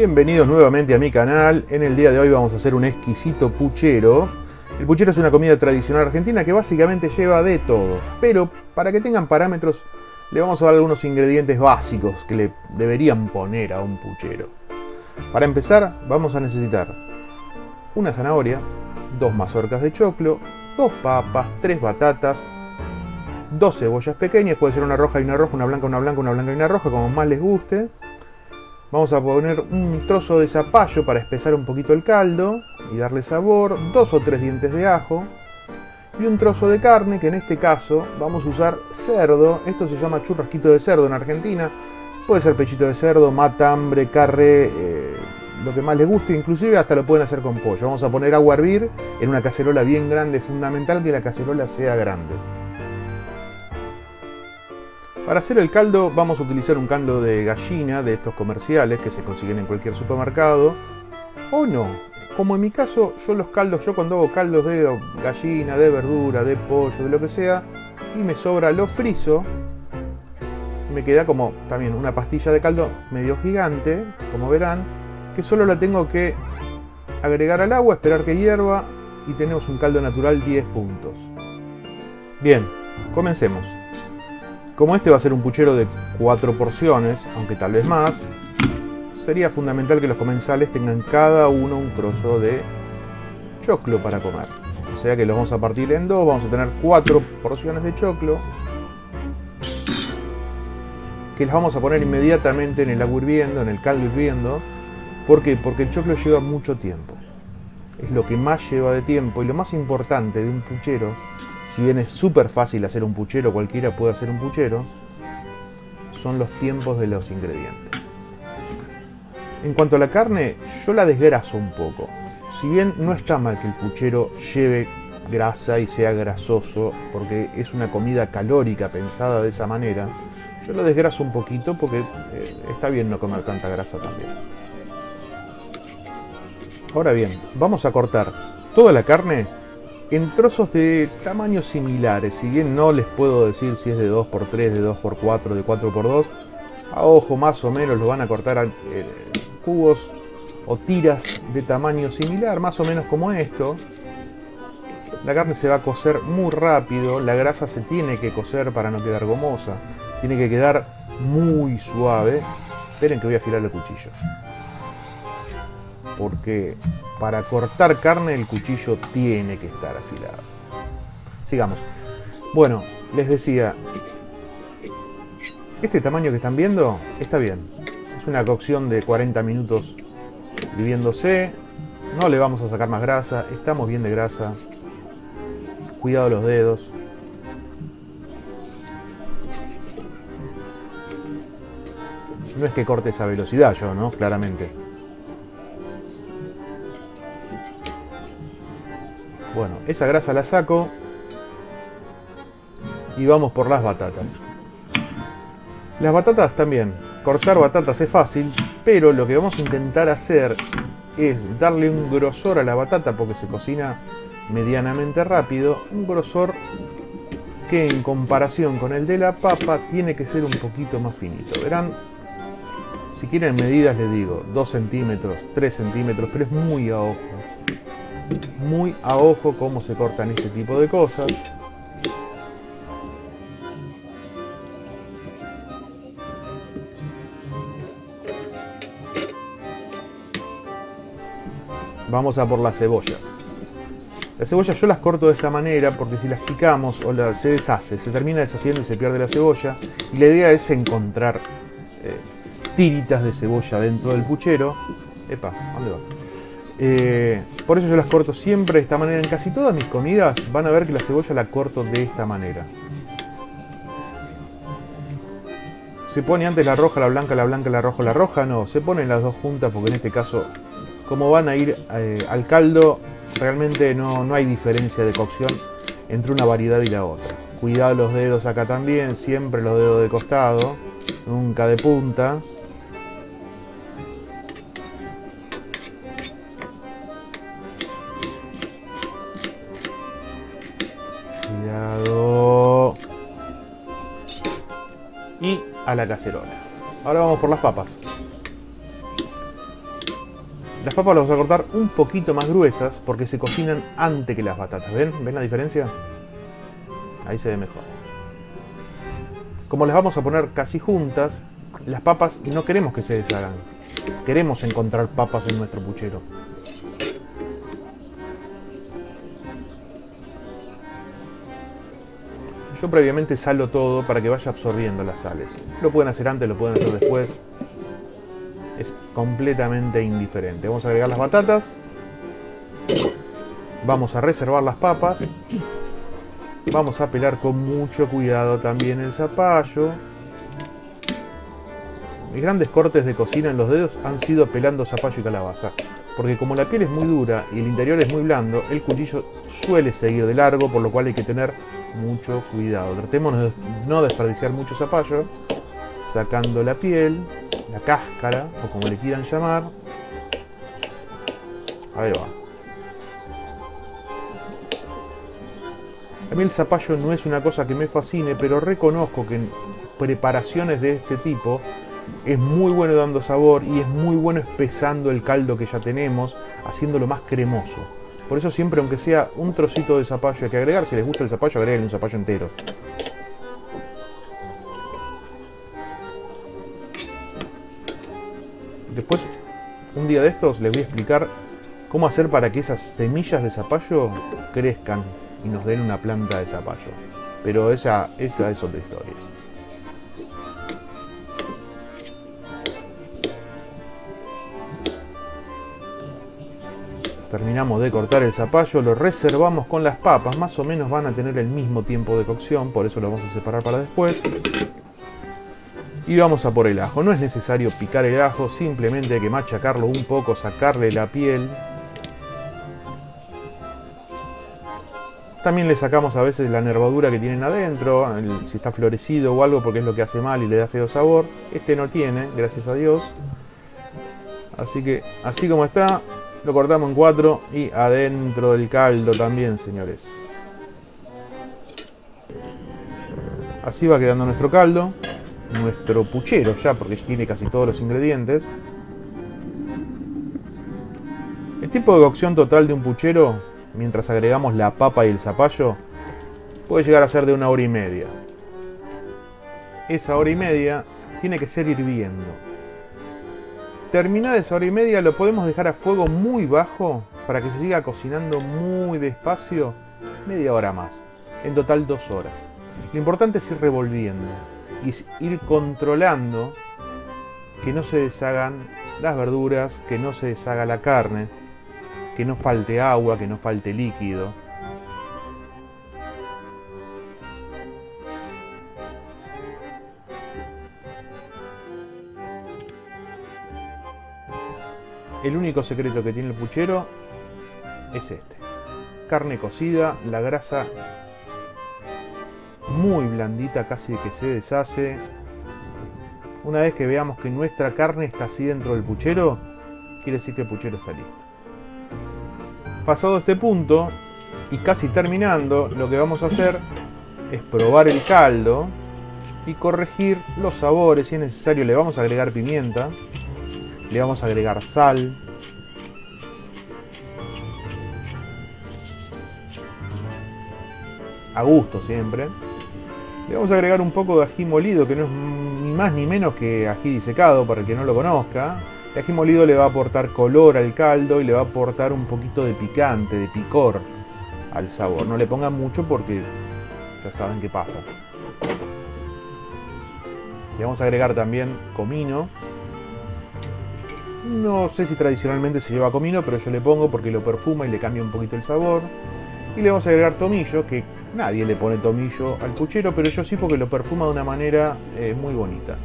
Bienvenidos nuevamente a mi canal. En el día de hoy vamos a hacer un exquisito puchero. El puchero es una comida tradicional argentina que básicamente lleva de todo, pero para que tengan parámetros le vamos a dar algunos ingredientes básicos que le deberían poner a un puchero. Para empezar vamos a necesitar una zanahoria, 2 mazorcas de choclo, 2 papas, 3 batatas, 2 cebollas pequeñas, puede ser una roja y una roja, una blanca, una blanca, una blanca y una roja, como más les guste. Vamos a poner un trozo de zapallo para espesar un poquito el caldo y darle sabor, 2 o 3 dientes de ajo y un trozo de carne, que en este caso vamos a usar cerdo. Esto se llama churrasquito de cerdo en Argentina. Puede ser pechito de cerdo, matambre, carre, lo que más les guste, inclusive hasta lo pueden hacer con pollo. Vamos a poner agua a hervir en una cacerola bien grande, fundamental que la cacerola sea grande. Para hacer el caldo vamos a utilizar un caldo de gallina de estos comerciales que se consiguen en cualquier supermercado o no. Como en mi caso, yo cuando hago caldos de gallina, de verdura, de pollo, de lo que sea, y me sobra, lo frizo, me queda como también una pastilla de caldo medio gigante, como verán, que solo la tengo que agregar al agua, esperar que hierva y tenemos un caldo natural 10 puntos. Bien, comencemos. Como este va a ser un puchero de 4 porciones, aunque tal vez más, sería fundamental que los comensales tengan cada uno un trozo de choclo para comer. O sea que los vamos a partir en dos, vamos a tener 4 porciones de choclo, que las vamos a poner inmediatamente en el agua hirviendo, en el caldo hirviendo. ¿Por qué? Porque el choclo lleva mucho tiempo. Es lo que más lleva de tiempo y lo más importante de un puchero. Si bien es súper fácil hacer un puchero, cualquiera puede hacer un puchero, son los tiempos de los ingredientes. En cuanto a la carne, yo la desgraso un poco. Si bien no está mal que el puchero lleve grasa y sea grasoso, porque es una comida calórica pensada de esa manera, yo lo desgraso un poquito porque está bien no comer tanta grasa también. Ahora bien, vamos a cortar toda la carne en trozos de tamaños similares. Si bien no les puedo decir si es de 2x3, de 2x4, de 4x2, a ojo más o menos lo van a cortar en cubos o tiras de tamaño similar, más o menos como esto. La carne se va a cocer muy rápido, la grasa se tiene que cocer para no quedar gomosa, tiene que quedar muy suave. Esperen que voy a afilar el cuchillo, porque para cortar carne el cuchillo tiene que estar afilado. Sigamos. Bueno, les decía, este tamaño que están viendo está bien. Es una cocción de 40 minutos hirviéndose. No le vamos a sacar más grasa, estamos bien de grasa. Cuidado los dedos. No es que corte esa velocidad yo, ¿no? Claramente. Bueno, esa grasa la saco y vamos por las batatas. Las batatas también. Cortar batatas es fácil, pero lo que vamos a intentar hacer es darle un grosor a la batata porque se cocina medianamente rápido. Un grosor que en comparación con el de la papa tiene que ser un poquito más finito. Verán, si quieren medidas les digo 2 centímetros, 3 centímetros, pero es muy a ojo. Muy a ojo cómo se cortan este tipo de cosas. Vamos a por las cebollas. Las cebollas yo las corto de esta manera porque si las picamos se deshace, se termina deshaciendo y se pierde la cebolla. Y la idea es encontrar tiritas de cebolla dentro del puchero. Epa, ¿dónde vas? Por eso yo las corto siempre de esta manera. En casi todas mis comidas van a ver que la cebolla la corto de esta manera. ¿Se pone antes la roja, la blanca, la blanca, la roja, la roja? No, se ponen las dos juntas porque en este caso, como van a ir al caldo, realmente no hay diferencia de cocción entre una variedad y la otra. Cuidado los dedos acá también, siempre los dedos de costado, nunca de punta. Cuidado. Y a la cacerola. Ahora vamos por las papas. Las papas las vamos a cortar un poquito más gruesas porque se cocinan antes que las batatas. ¿Ven? ¿Ven la diferencia? Ahí se ve mejor. Como las vamos a poner casi juntas, las papas no queremos que se deshagan. Queremos encontrar papas en nuestro puchero. Yo previamente salo todo para que vaya absorbiendo las sales. Lo pueden hacer antes, lo pueden hacer después. Es completamente indiferente. Vamos a agregar las batatas. Vamos a reservar las papas. Vamos a pelar con mucho cuidado también el zapallo. Mis grandes cortes de cocina en los dedos han sido pelando zapallo y calabaza. Porque como la piel es muy dura y el interior es muy blando, el cuchillo suele seguir de largo, por lo cual hay que tener mucho cuidado. Tratemos de no desperdiciar mucho zapallo, sacando la piel, la cáscara, o como le quieran llamar. Ahí va. A mí el zapallo no es una cosa que me fascine, pero reconozco que en preparaciones de este tipo es muy bueno dando sabor y es muy bueno espesando el caldo que ya tenemos, haciéndolo más cremoso. Por eso siempre, aunque sea un trocito de zapallo hay que agregar, si les gusta el zapallo, agreguen un zapallo entero. Después, un día de estos, les voy a explicar cómo hacer para que esas semillas de zapallo crezcan y nos den una planta de zapallo. Pero esa es otra historia. Terminamos de cortar el zapallo, lo reservamos con las papas, más o menos van a tener el mismo tiempo de cocción, por eso lo vamos a separar para después. Y vamos a por el ajo. No es necesario picar el ajo, simplemente hay que machacarlo un poco, sacarle la piel. También le sacamos a veces la nervadura que tienen adentro, si está florecido o algo, porque es lo que hace mal y le da feo sabor. Este no tiene, gracias a Dios. Así que, así como está, lo cortamos en 4 y adentro del caldo también, señores. Así va quedando nuestro caldo. Nuestro puchero ya, porque tiene casi todos los ingredientes. El tiempo de cocción total de un puchero, mientras agregamos la papa y el zapallo, puede llegar a ser de 1 hora y media. Esa hora y media tiene que ser hirviendo. Terminada esa hora y media, lo podemos dejar a fuego muy bajo para que se siga cocinando muy despacio, media hora más. En total 2 horas. Lo importante es ir revolviendo y ir controlando que no se deshagan las verduras, que no se deshaga la carne, que no falte agua, que no falte líquido. El único secreto que tiene el puchero es este. Carne cocida, la grasa muy blandita, casi que se deshace. Una vez que veamos que nuestra carne está así dentro del puchero, quiere decir que el puchero está listo. Pasado este punto, y casi terminando, lo que vamos a hacer es probar el caldo y corregir los sabores. Si es necesario, le vamos a agregar pimienta, le vamos a agregar sal, a gusto siempre. Le vamos a agregar un poco de ají molido, que no es ni más ni menos que ají disecado, para el que no lo conozca. El ají molido le va a aportar color al caldo y le va a aportar un poquito de picante, de picor al sabor. No le pongan mucho porque ya saben qué pasa. Le vamos a agregar también comino. No sé si tradicionalmente se lleva comino, pero yo le pongo porque lo perfuma y le cambia un poquito el sabor. Y le vamos a agregar tomillo, que nadie le pone tomillo al puchero, pero yo sí, porque lo perfuma de una manera muy bonita.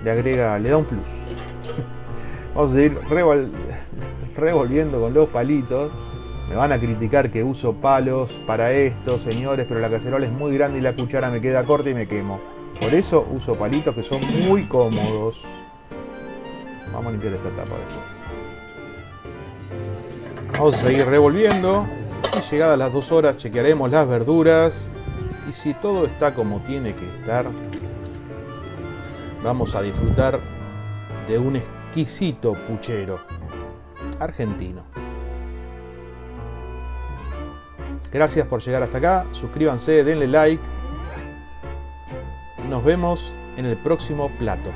Le da un plus. Vamos a seguir revolviendo con los palitos. Me van a criticar que uso palos para esto, señores, pero la cacerola es muy grande y la cuchara me queda corta y me quemo. Por eso uso palitos que son muy cómodos. Vamos a limpiar esta tapa después. Vamos a seguir revolviendo. Y llegadas las 2 horas chequearemos las verduras. Y si todo está como tiene que estar, vamos a disfrutar de un exquisito puchero. argentino. Gracias por llegar hasta acá, suscríbanse, denle like. Nos vemos en el próximo plato.